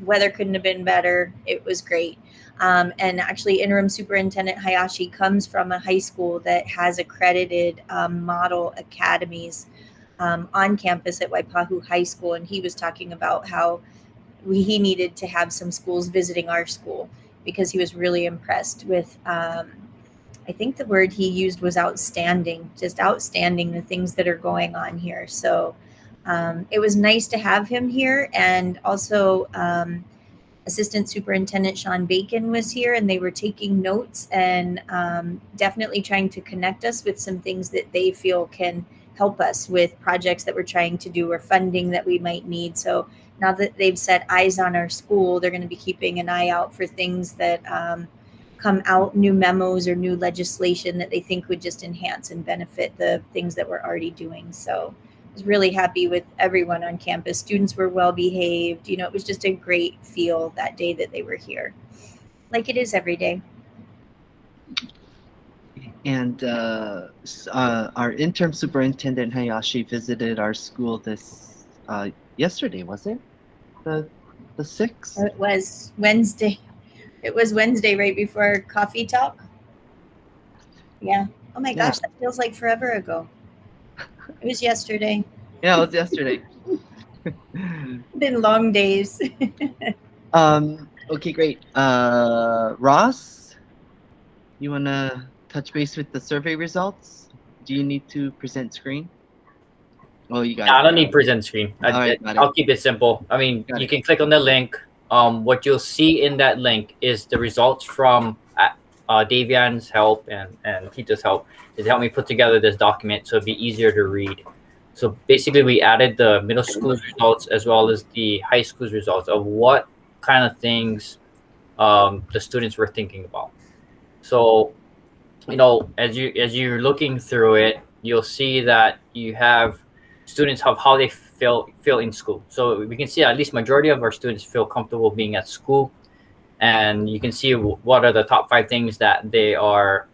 weather couldn't have been better. It was great. And actually, interim superintendent Hayashi comes from a high school that has accredited model academies on campus at Waipahu High School. And he was talking about how he needed to have some schools visiting our school, because he was really impressed with, I think the word he used was outstanding, just outstanding, the things that are going on here. So it was nice to have him here. And also, Assistant Superintendent Sean Bacon was here, and they were taking notes and definitely trying to connect us with some things that they feel can help us with projects that we're trying to do or funding that we might need. So now that they've set eyes on our school, they're going to be keeping an eye out for things that come out, new memos or new legislation that they think would just enhance and benefit the things that we're already doing. So I was really happy with everyone on campus. Students were well behaved. It was just a great feel that day that they were here, like it is every day. And our interim superintendent Hayashi visited our school this yesterday, was it? The 6th? It was Wednesday. It was Wednesday right before coffee talk. Yeah. Oh my gosh, that feels like forever ago. It was yesterday. Yeah, it was yesterday. Been long days. Okay, great. Ross, you want to touch base with the survey results? Do you need to present screen? Oh, you got it. I don't need present screen. I'll keep it simple. I mean, you can click on the link. What you'll see in that link is the results from Davian's help and Peter's help. It helped me put together this document so it'd be easier to read. So basically, we added the middle school's results as well as the high school's results of what kind of things the students were thinking about. So, as you're looking through it, you'll see that you have students have how they feel in school. So we can see at least majority of our students feel comfortable being at school, and you can see what are the top 5 things that they are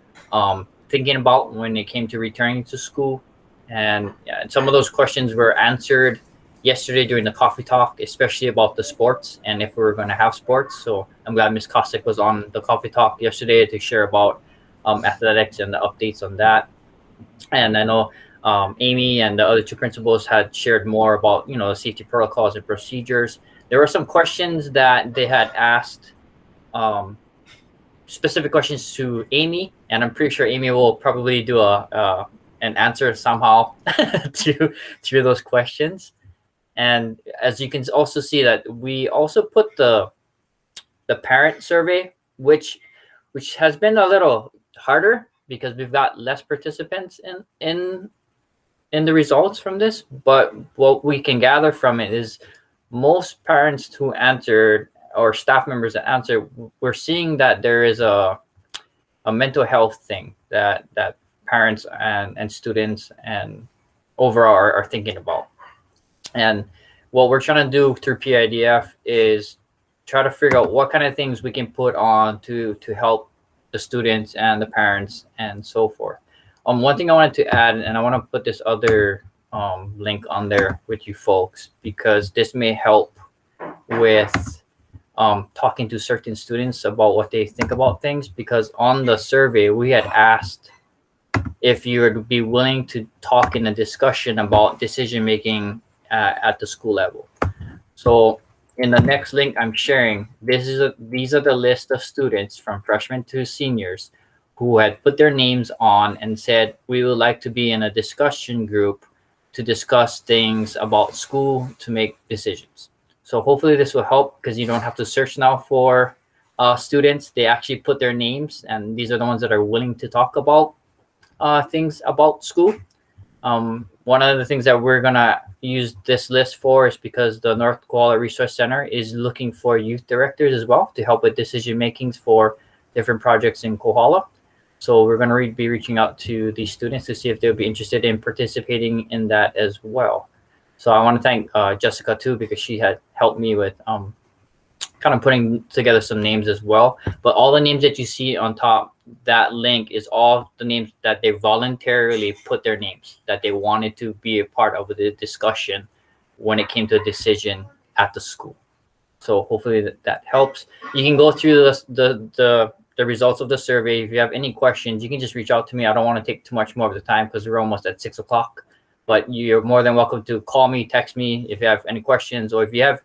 thinking about when it came to returning to school. And some of those questions were answered yesterday during the coffee talk, especially about the sports and if we were going to have sports. So I'm glad Ms. Kostic was on the coffee talk yesterday to share about athletics and the updates on that. And I know Amy and the other 2 principals had shared more about, the safety protocols and procedures there were some questions that they had asked, specific questions to Amy, and I'm pretty sure Amy will probably do an answer somehow to those questions. And as you can also see that we also put the parent survey, which has been a little harder because we've got less participants in the results from this. But what we can gather from it is most parents who answered, or staff members that answered, we're seeing that there is a mental health thing that parents and students and overall are thinking about. And what we're trying to do through PIDF is try to figure out what kind of things we can put on to help the students and the parents and so forth. One thing I wanted to add, and I want to put this other link on there with you folks, because this may help with talking to certain students about what they think about things. Because on the survey, we had asked if you would be willing to talk in a discussion about decision making at the school level. So in the next link I'm sharing, these are the list of students from freshmen to seniors who had put their names on and said, we would like to be in a discussion group to discuss things about school to make decisions. So hopefully this will help, because you don't have to search now for students. They actually put their names, and these are the ones that are willing to talk about things about school. One of the things that we're gonna use this list for is because the North Koala Resource Center is looking for youth directors as well to help with decision makings for different projects in Kohala. So we're going to be reaching out to these students to see if they'll be interested in participating in that as well. So I want to thank Jessica too, because she had helped me with kind of putting together some names as well. But all the names that you see on top, that link is all the names that they voluntarily put their names, that they wanted to be a part of the discussion when it came to a decision at the school. So hopefully that helps. You can go through the results of the survey. If you have any questions, you can just reach out to me. I don't want to take too much more of the time because we're almost at 6 o'clock. But you're more than welcome to call me, text me if you have any questions, or if you have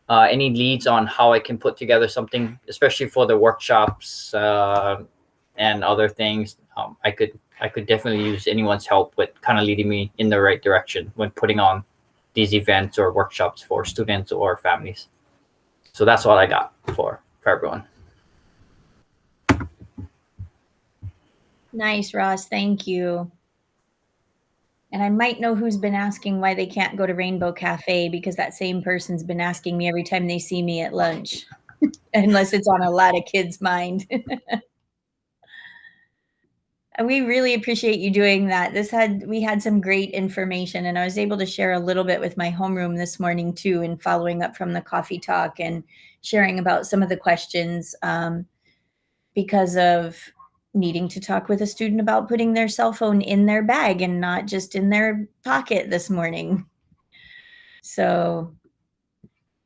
any leads on how I can put together something, especially for the workshops and other things. I could definitely use anyone's help with kind of leading me in the right direction when putting on these events or workshops for students or families. So that's all I got for everyone. Nice, Ross. Thank you. And I might know who's been asking why they can't go to Rainbow Cafe, because that same person's been asking me every time they see me at lunch, unless it's on a lot of kids' mind. And we really appreciate you doing that. We had some great information, and I was able to share a little bit with my homeroom this morning too, and following up from the coffee talk and sharing about some of the questions because of needing to talk with a student about putting their cell phone in their bag and not just in their pocket this morning. So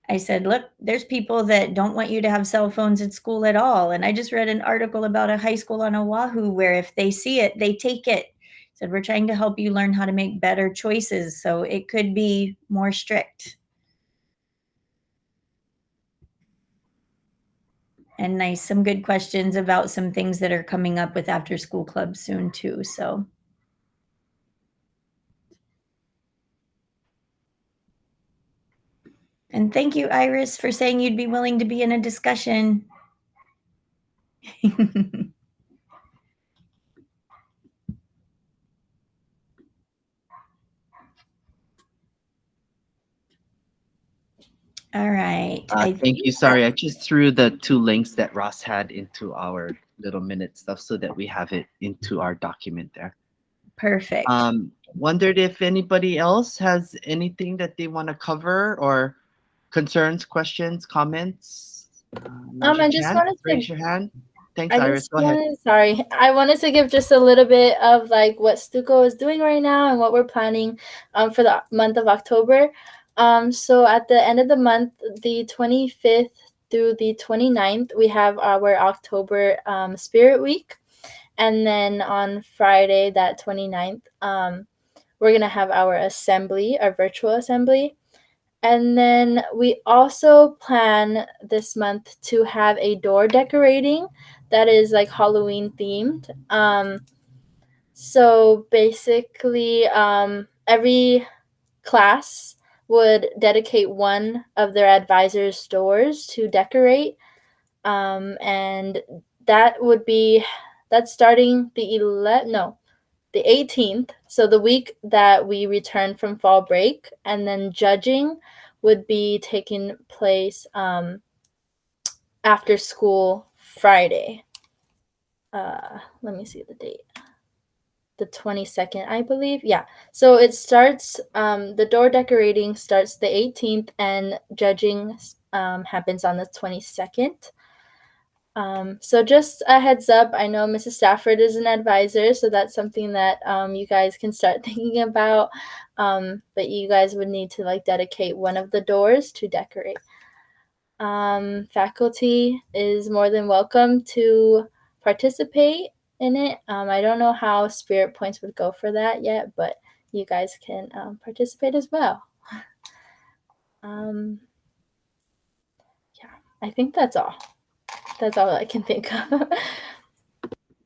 I said, look, there's people that don't want you to have cell phones at school at all. And I just read an article about a high school on Oahu where if they see it, they take it. Said, we're trying to help you learn how to make better choices. So it could be more strict. And nice, some good questions about some things that are coming up with after school clubs soon too. So. And thank you, Iris, for saying you'd be willing to be in a discussion. All right. Thank you. Sorry, I just threw the 2 links that Ross had into our little minute stuff so that we have it into our document there. Perfect. Wondered if anybody else has anything that they want to cover, or concerns, questions, comments. I just wanted to raise your hand. Thanks, Iris. Go ahead. Sorry, I wanted to give just a little bit of like what Stuco is doing right now and what we're planning for the month of October. So at the end of the month, the 25th through the 29th, we have our October Spirit Week. And then on Friday, that 29th, we're going to have our assembly, our virtual assembly. And then we also plan this month to have a door decorating that is like Halloween themed. So basically, every class would dedicate one of their advisors' doors to decorate. And that's starting the 18th, so the week that we return from fall break, and then judging would be taking place after school Friday. Let me see the date. The 22nd, I believe. Yeah. So it starts, the door decorating starts the 18th, and judging happens on the 22nd. So just a heads up, I know Mrs. Stafford is an advisor, so that's something that you guys can start thinking about. But you guys would need to like dedicate one of the doors to decorate. Faculty is more than welcome to participate in it. I don't know how Spirit Points would go for that yet, but you guys can participate as well. Yeah, I think that's all. That's all I can think of.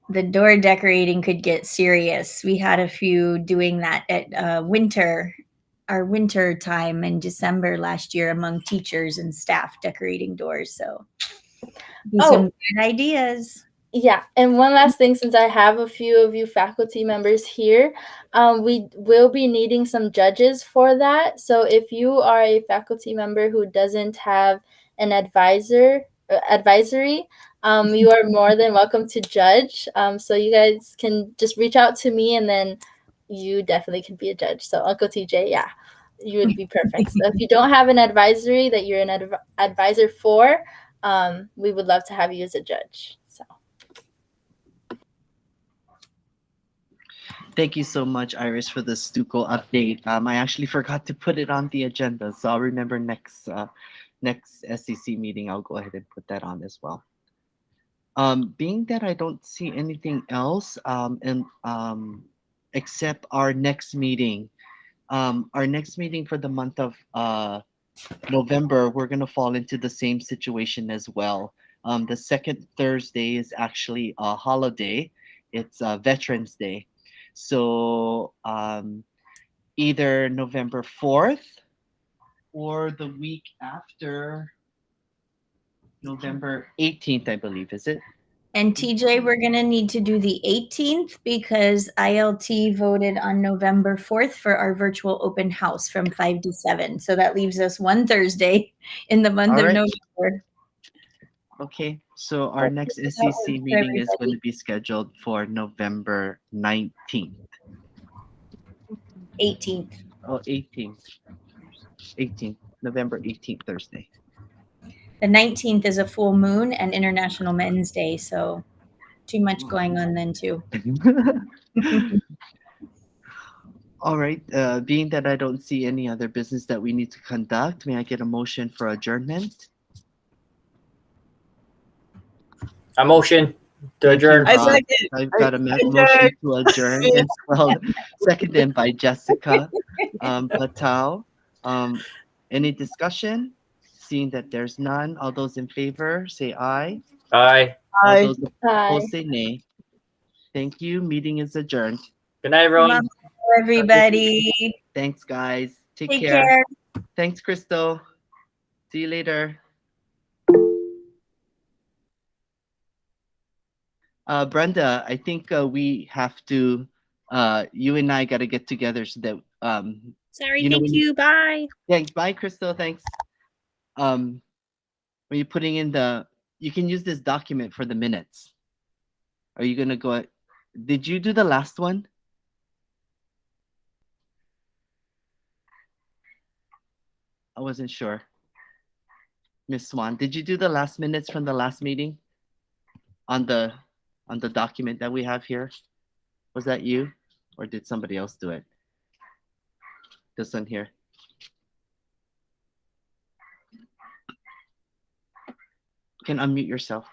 The door decorating could get serious. We had a few doing that at our winter time in December last year among teachers and staff decorating doors. So some good ideas. Yeah, and one last thing, since I have a few of you faculty members here, we will be needing some judges for that. So if you are a faculty member who doesn't have an advisory, you are more than welcome to judge. So you guys can just reach out to me, and then you definitely can be a judge. So Uncle TJ, yeah, you would be perfect. So if you don't have an advisory that you're an advisor for, we would love to have you as a judge. So. Thank you so much, Iris, for the Stuco update. I actually forgot to put it on the agenda, so I'll remember next SCC meeting. I'll go ahead and put that on as well. Being that I don't see anything else, except our next meeting. Our next meeting for the month of November, we're gonna fall into the same situation as well. The second Thursday is actually a holiday. It's Veterans Day. So either November 4th or the week after November 18th, I believe, is it? And TJ, we're going to need to do the 18th because ILT voted on November 4th for our virtual open house from 5 to 7. So that leaves us one Thursday in the month of November. Okay, so our next SCC meeting is going to be scheduled for November 19th. 18th. Oh, 18th. 18th. November 18th, Thursday. The 19th is a full moon and International Men's Day, so too much going on then too. All right, being that I don't see any other business that we need to conduct, may I get a motion for adjournment? A motion to adjourn. I've got a motion to adjourn as well, seconded by Jessica Patel. Any discussion? Seeing that there's none, all those in favor say aye. Aye. All those opposed say nay. Thank you. Meeting is adjourned. Good night, everyone. Everybody. Thanks, guys. Take Take care. care. Thanks, Crystal. See you later. Brenda, I think we have to, you and I got to get together so that. Sorry, thank you. Bye. Thanks. Bye, Crystal. Thanks. When you're putting in you can use this document for the minutes. Are you going to go? Did you do the last one? I wasn't sure. Miss Swan, did you do the last minutes from the last meeting on the document that we have here? Was that you, or did somebody else do it? This one here. You can unmute yourself.